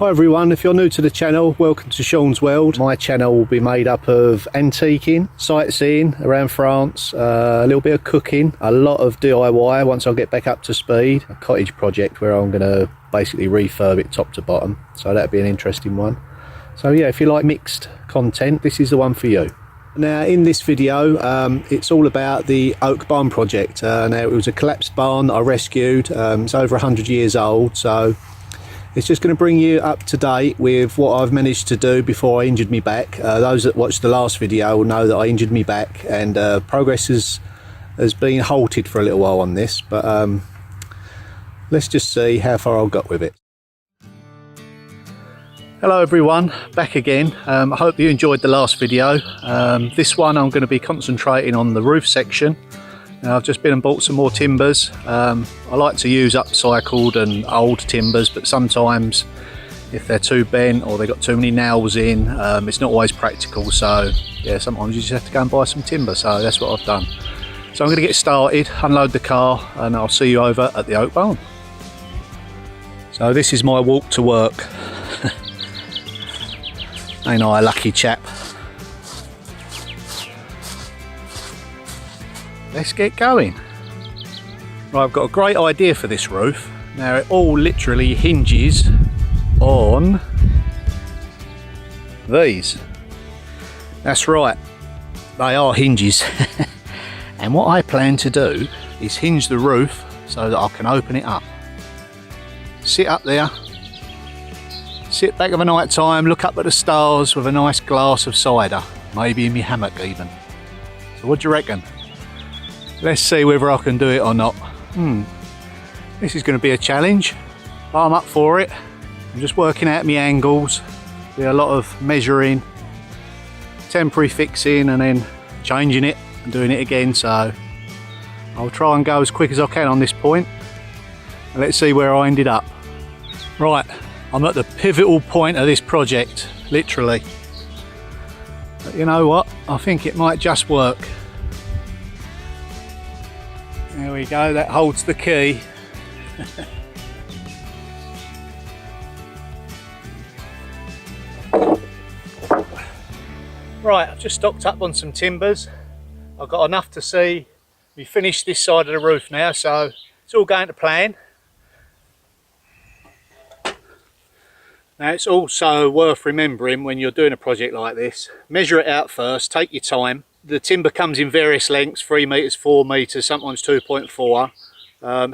Hi everyone, if you're new to the channel, welcome to Sean's World. My channel will be made up of antiquing, sightseeing around France, a little bit of cooking, a lot of DIY once I get back up to speed, a cottage project where I'm going to basically refurb it top to bottom, so that'll be an interesting one. So yeah, if you like mixed content, this is the one for you. Now in this video, it's all about the oak barn project. Now it was a collapsed barn that I rescued. It's over 100 years old, so it's just going to bring you up to date with what I've managed to do before I injured me back. Those that watched the last video will know that I injured me back, and progress has been halted for a little while on this, but let's just see how far I've got with it. Hello everyone, back again. I hope you enjoyed the last video. This one I'm going to be concentrating on the roof section. Now, I've just been and bought some more timbers. I like to use upcycled and old timbers, but sometimes if they're too bent or they've got too many nails in, it's not always practical. So yeah, sometimes you just have to go and buy some timber. So that's what I've done. So I'm going to get started, unload the car, and I'll see you over at the oak barn. So this is my walk to work. Ain't I a lucky chap? Let's get going. Right, I've got a great idea for this roof. Now it all literally hinges on these. That's right, they are hinges. And what I plan to do is hinge the roof so that I can open it up. Sit up there, sit back of a night time, look up at the stars with a nice glass of cider, maybe in my hammock even. So what do you reckon? Let's see whether I can do it or not. This is going to be a challenge, but I'm up for it. I'm just working out my angles. Be a lot of measuring, temporary fixing, and then changing it and doing it again. So I'll try and go as quick as I can on this point. And let's see where I ended up. Right, I'm at the pivotal point of this project, literally. But you know what? I think it might just work. There we go, that holds the key. Right, I've just stocked up on some timbers. I've got enough to see we finished this side of the roof now, so it's all going to plan. Now it's also worth remembering when you're doing a project like this, measure it out first, take your time. The timber comes in various lengths, 3 metres, 4 metres, sometimes 2.4.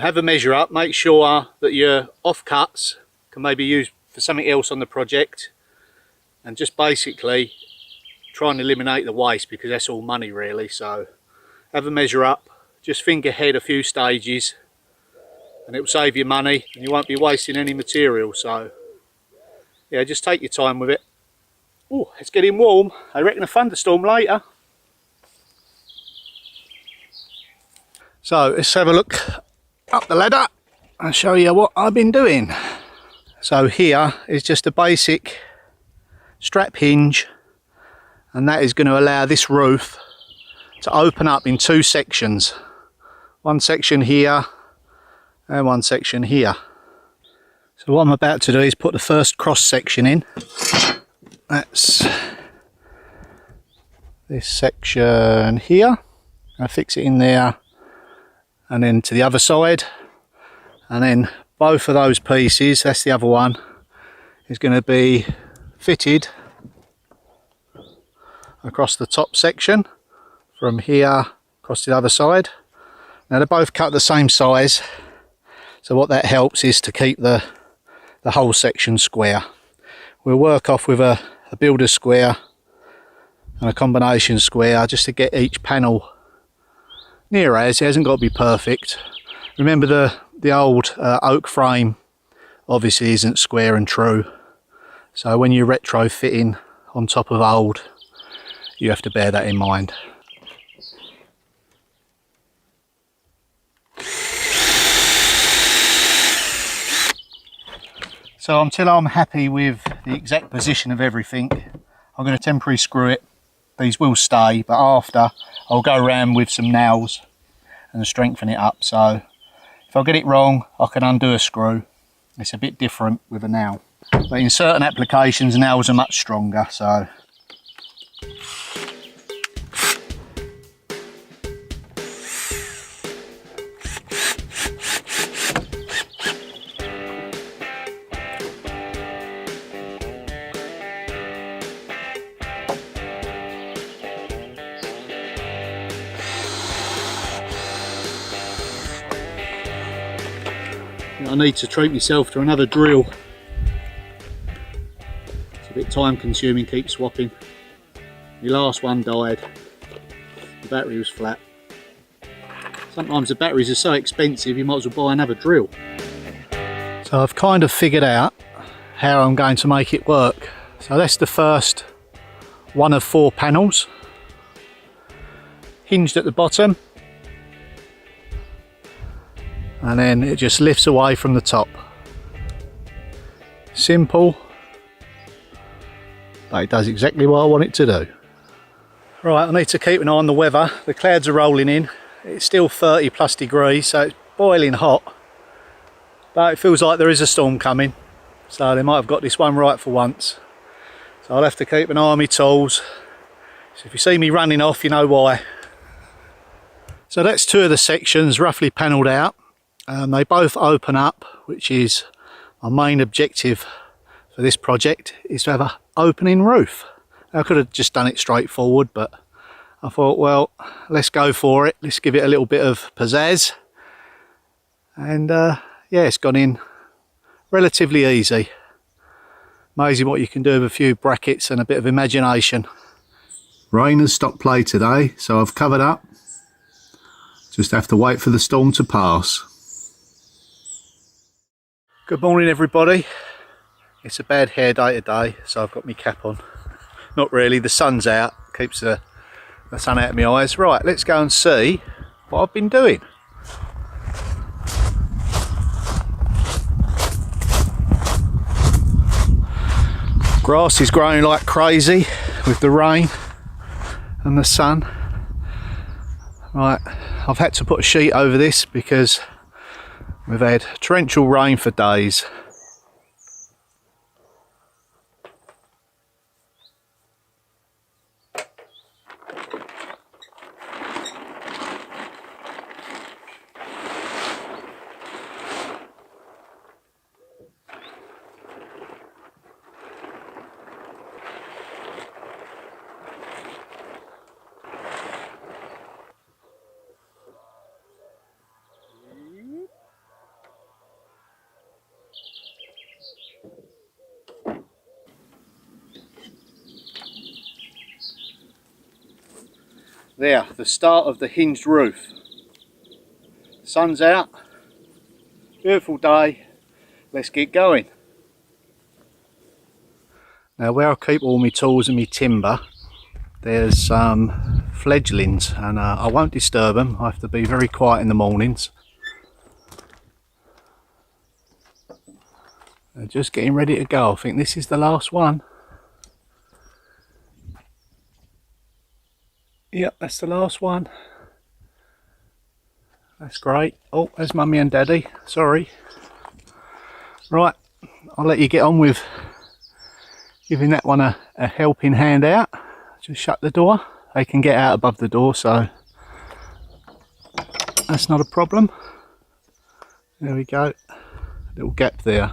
Have a measure up, make sure that your offcuts can maybe use for something else on the project, and just basically try and eliminate the waste, because that's all money really. So have a measure up, just think ahead a few stages, and it will save you money and you won't be wasting any material. So yeah, just take your time with it. Oh, it's getting warm. I reckon a thunderstorm later. So let's have a look up the ladder and show you what I've been doing. So here is just a basic strap hinge, and that is going to allow this roof to open up in 2 sections. One section here and one section here. So what I'm about to do is put the first cross section in. That's this section here. I fix it in there, and then to the other side, and then both of those pieces, that's the other one, is going to be fitted across the top section from here across to the other side. Now they're both cut the same size, so what that helps is to keep the whole section square. We'll work off with a builder square and a combination square just to get each panel near as. It hasn't got to be perfect. Remember the old oak frame obviously isn't square and true, so when you're retrofitting on top of old, you have to bear that in mind. So until I'm happy with the exact position of everything, I'm going to temporarily screw it. These will stay, but after I'll go around with some nails and strengthen it up. So if I get it wrong, I can undo a screw. It's a bit different with a nail. But in certain applications, nails are much stronger, so. I need to treat myself to another drill. It's a bit time consuming, keep swapping. My last one died, the battery was flat. Sometimes the batteries are so expensive you might as well buy another drill. So I've kind of figured out how I'm going to make it work. So that's the first one of 4 panels, hinged at the bottom. And then it just lifts away from the top. Simple, but it does exactly what I want it to do. Right, I need to keep an eye on the weather. The clouds are rolling in. It's still 30 plus degrees, so it's boiling hot. But it feels like there is a storm coming. So they might have got this one right for once. So I'll have to keep an eye on my tools. So if you see me running off, you know why. So that's 2 of the sections roughly panelled out. They both open up, which is my main objective for this project, is to have an opening roof. I could have just done it straightforward, but I thought, well, let's go for it. Let's give it a little bit of pizzazz. And yeah, it's gone in relatively easy. Amazing what you can do with a few brackets and a bit of imagination. Rain has stopped play today, so I've covered up. Just have to wait for the storm to pass. Good morning everybody. It's a bad hair day today, so I've got my cap on. Not really, the sun's out, keeps the sun out of my eyes. Right, let's go and see what I've been doing. Grass is growing like crazy with the rain and the sun. Right, I've had to put a sheet over this because we've had torrential rain for days. There, the start of the hinged roof. Sun's out, beautiful day, let's get going. Now where I keep all my tools and my timber, there's some fledglings and I won't disturb them. I have to be very quiet in the mornings. They're just getting ready to go. I think this is the last one. Yep, that's the last one. That's great. Oh, there's Mummy and Daddy. Sorry. Right, I'll let you get on with giving that one a helping hand out. Just shut the door. They can get out above the door, so that's not a problem. There we go. Little gap there.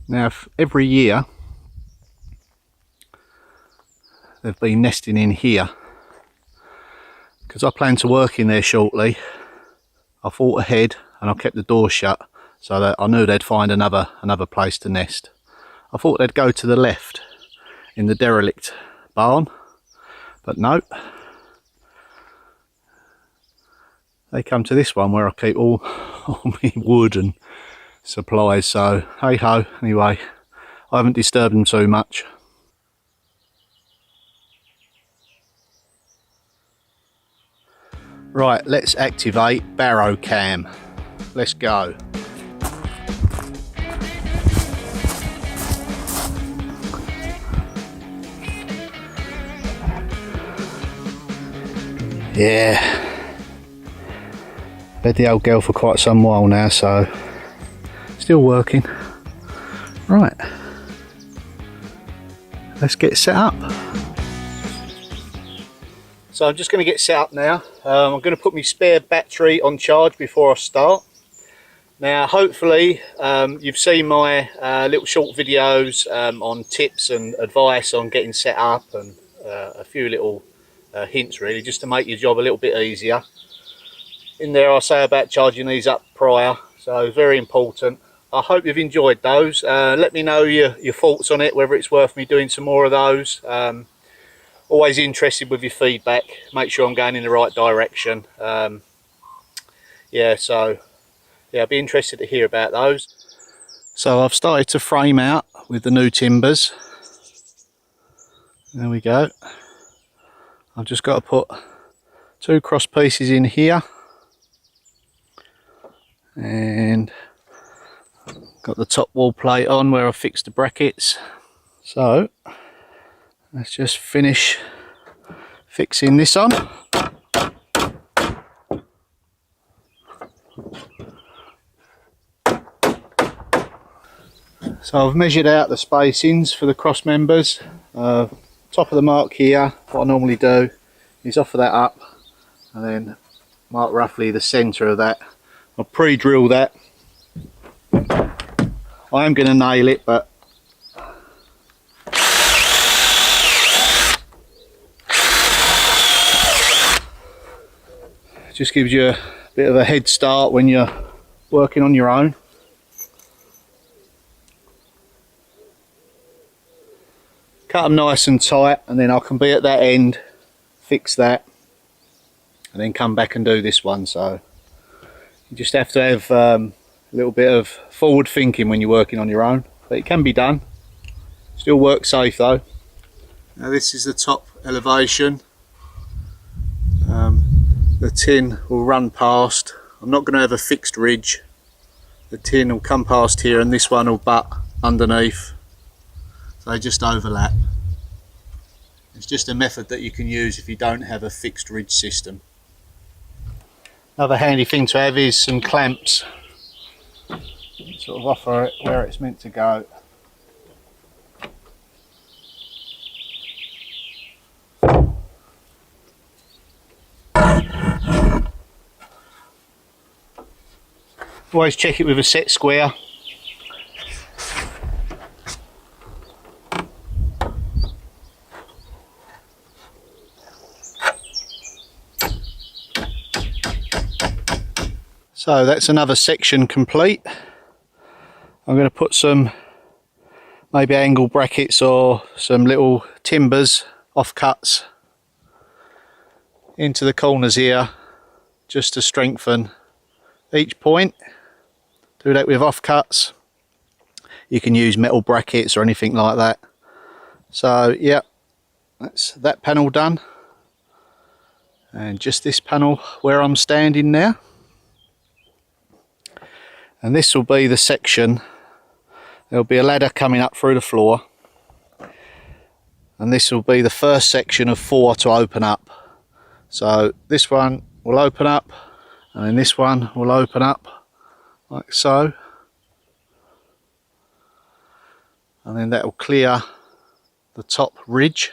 Now, every year they've been nesting in here. Because I plan to work in there shortly, I thought ahead and I kept the door shut so that I knew they'd find another place to nest. I thought they'd go to the left in the derelict barn, but no. They come to this one where I keep all my wood and supplies, so hey ho, anyway, I haven't disturbed them too much. Right, let's activate barrow cam. Let's go. Yeah. Had the old girl for quite some while now, so still working. Right, let's get set up. So I'm just going to get set up now. I'm going to put my spare battery on charge before I start. Now hopefully you've seen my little short videos on tips and advice on getting set up, and a few little hints really just to make your job a little bit easier. In there I say about charging these up prior, so very important. I hope you've enjoyed those. Let me know your thoughts on it, whether it's worth me doing some more of those. Always interested with your feedback, make sure I'm going in the right direction. Yeah, so yeah, I'd be interested to hear about those. So I've started to frame out with the new timbers. There we go. I've just got to put 2 cross pieces in here, and got the top wall plate on where I fixed the brackets. So let's just finish fixing this on. So I've measured out the spacings for the cross members. Top of the mark here, what I normally do is offer that up and then mark roughly the centre of that. I'll pre-drill that. I am going to nail it, but it just gives you a bit of a head start when you're working on your own. Cut them nice and tight, and then I can be at that end, fix that, and then come back and do this one. So you just have to have a little bit of forward thinking when you're working on your own, but it can be done. Still work safe though. Now this is the top elevation. The tin will run past. I'm not going to have a fixed ridge. The tin will come past here and this one will butt underneath. So they just overlap. It's just a method that you can use if you don't have a fixed ridge system. Another handy thing to have is some clamps. Sort of offer it where it's meant to go. Always check it with a set square. So that's another section complete. I'm going to put some maybe angle brackets or some little timbers, offcuts, into the corners here just to strengthen each point. Do that with offcuts. You can use metal brackets or anything like that. So yeah, that's that panel done. And just this panel where I'm standing now. And this will be the section. There'll be a ladder coming up through the floor, and this will be the first section of 4 to open up. So this one will open up, and then this one will open up like so, and then that will clear the top ridge,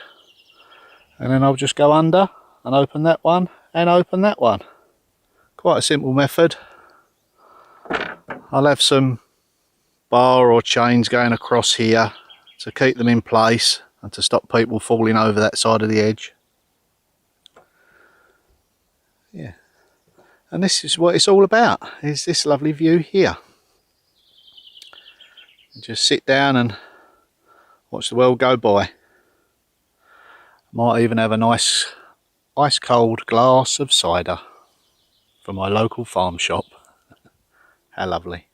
and then I'll just go under and open that one and open that one. Quite a simple method. I'll have some bar or chains going across here to keep them in place and to stop people falling over that side of the edge. Yeah, and this is what it's all about, is this lovely view here. Just sit down and watch the world go by. Might even have a nice ice cold glass of cider from my local farm shop. How lovely.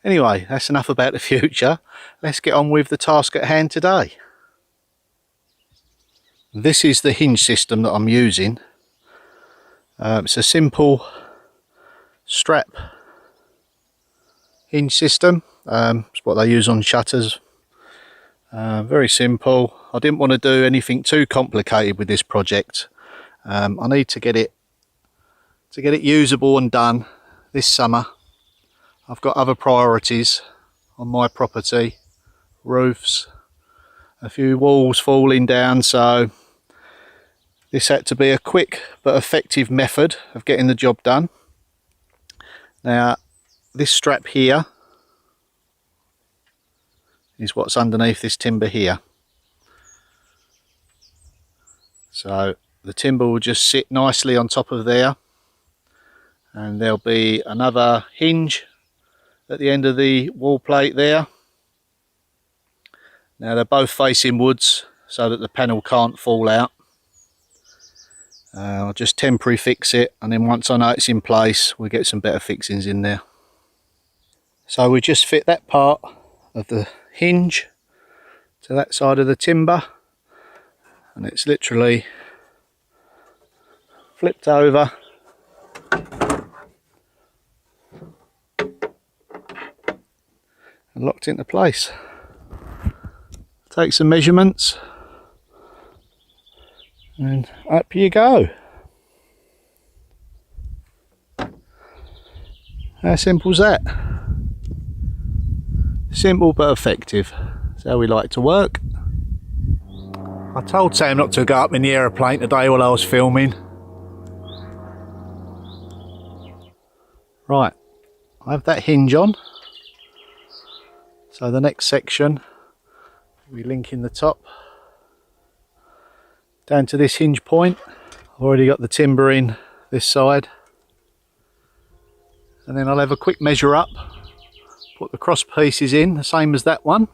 Anyway, that's enough about the future. Let's get on with the task at hand today. This is the hinge system that I'm using. It's a simple strap hinge system. It's what they use on shutters. Very simple. I didn't want to do anything too complicated with this project. I need to get it usable and done this summer. I've got other priorities. on my property, roofs, a few walls falling down, so this had to be a quick but effective method of getting the job done. Now this strap here is what's underneath this timber here, so the timber will just sit nicely on top of there, and there'll be another hinge at the end of the wall plate there. Now they're both facing woods so that the panel can't fall out. I'll just temporarily fix it, and then once I know it's in place we'll get some better fixings in there. So we just fit that part of the hinge to that side of the timber, and it's literally flipped over and locked into place. Take some measurements and up you go. How simple is that? Simple but effective. That's how we like to work. I told Sam not to go up in the aeroplane today while I was filming. Right, I have that hinge on. So the next section, we link in the top down to this hinge point. I've already got the timber in this side, and then I'll have a quick measure up, put the cross pieces in the same as that one,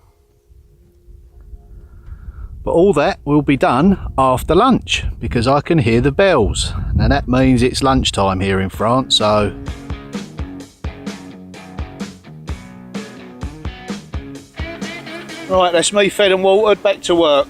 but all that will be done after lunch because I can hear the bells. Now that means it's lunchtime here in France, so right, that's me fed and watered, back to work.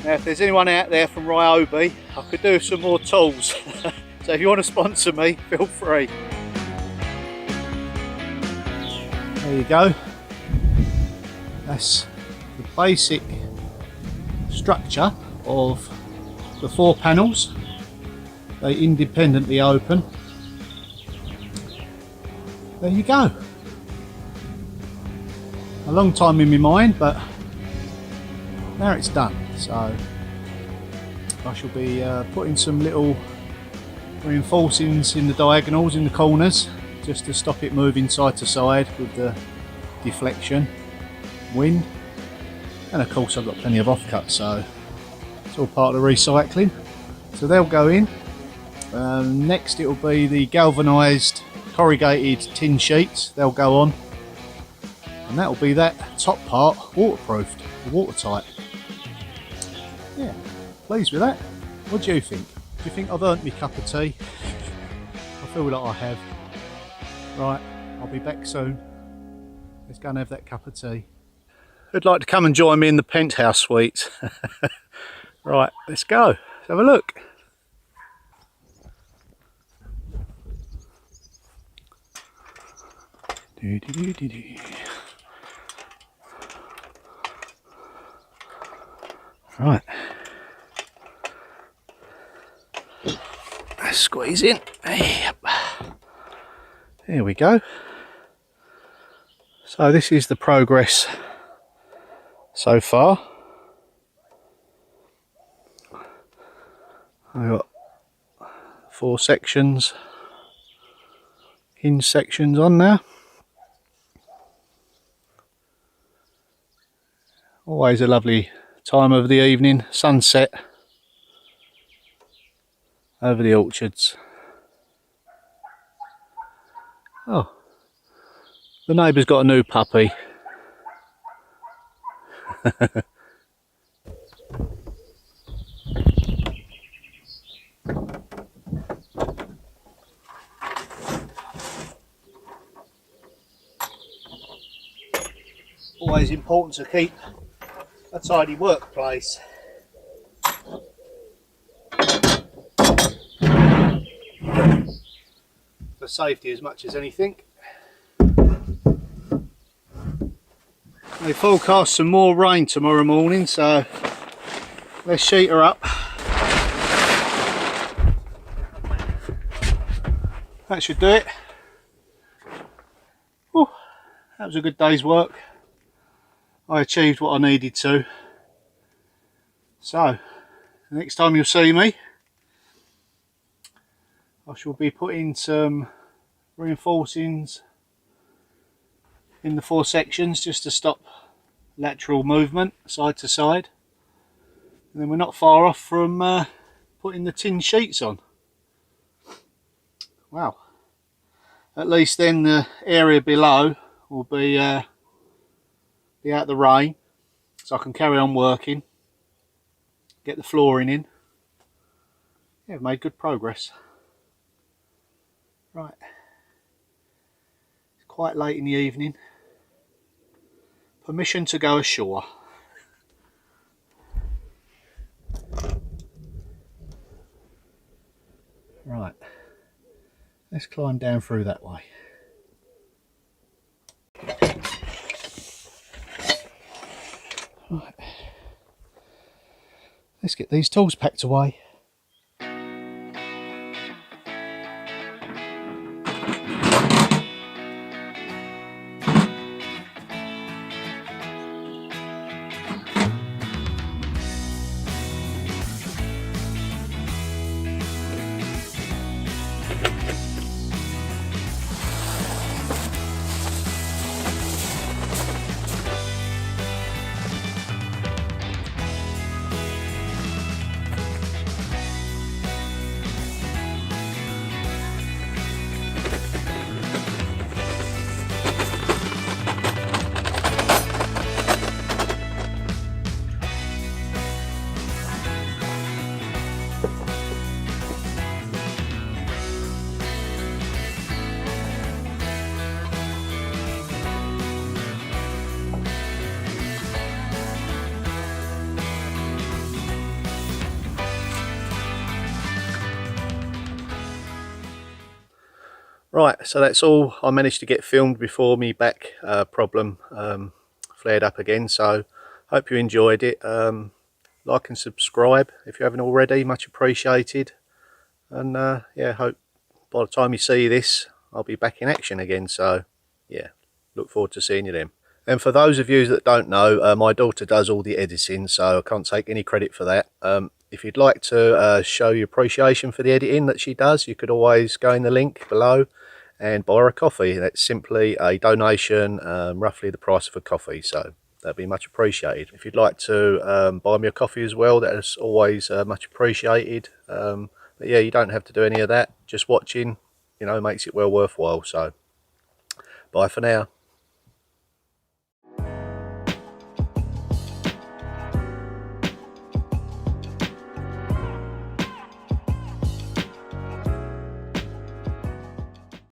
Now if there's anyone out there from Ryobi, I could do some more tools. So if you want to sponsor me, feel free. There you go. That's the basic structure of the 4 panels. They independently open. There you go. A long time in my mind, but now it's done. So I shall be putting some little reinforcings in the diagonals, in the corners, just to stop it moving side to side with the deflection, wind, and of course I've got plenty of offcuts, so it's all part of the recycling. So they'll go in. Next it will be the galvanised corrugated tin sheets. They'll go on, and that will be that top part waterproofed, watertight. Yeah, pleased with that. What do you think? Do you think I've earned me cup of tea? I feel like I have. Right, I'll be back soon. Let's go and have that cup of tea. Who'd like to come and join me in the penthouse suite? Right, let's go. Let's have a look. Right. Let's squeeze in. Yep. There we go. So this is the progress so far. I've got 4 sections, hinge sections on now. Always a lovely time of the evening, sunset over the orchards. Oh, the neighbour's got a new puppy. Always important to keep a tidy workplace. For safety as much as anything. They forecast some more rain tomorrow morning, so let's sheet her up. That should do it. Whew, that was a good day's work. I achieved what I needed to. So, the next time you'll see me, I shall be putting some reinforcings in the 4 sections just to stop lateral movement side to side. And then we're not far off from putting the tin sheets on. Wow. At least then the area below will be out of the rain, so I can carry on working, get the flooring in. Yeah, I've made good progress. Right, it's quite late in the evening. Permission to go ashore. Right, let's climb down through that way. Right, let's get these tools packed away. Right, so that's all I managed to get filmed before me back problem flared up again. So hope you enjoyed it. Like and subscribe if you haven't already, much appreciated. And yeah, hope by the time you see this I'll be back in action again. So yeah, look forward to seeing you then. And for those of you that don't know, my daughter does all the editing, so I can't take any credit for that. If you'd like to show your appreciation for the editing that she does, you could always go in the link below and buy her a coffee. That's simply a donation, roughly the price of a coffee, so that'd be much appreciated. If you'd like to buy me a coffee as well, that's always much appreciated. But yeah, you don't have to do any of that. Just watching, you know, makes it well worthwhile. So bye for now.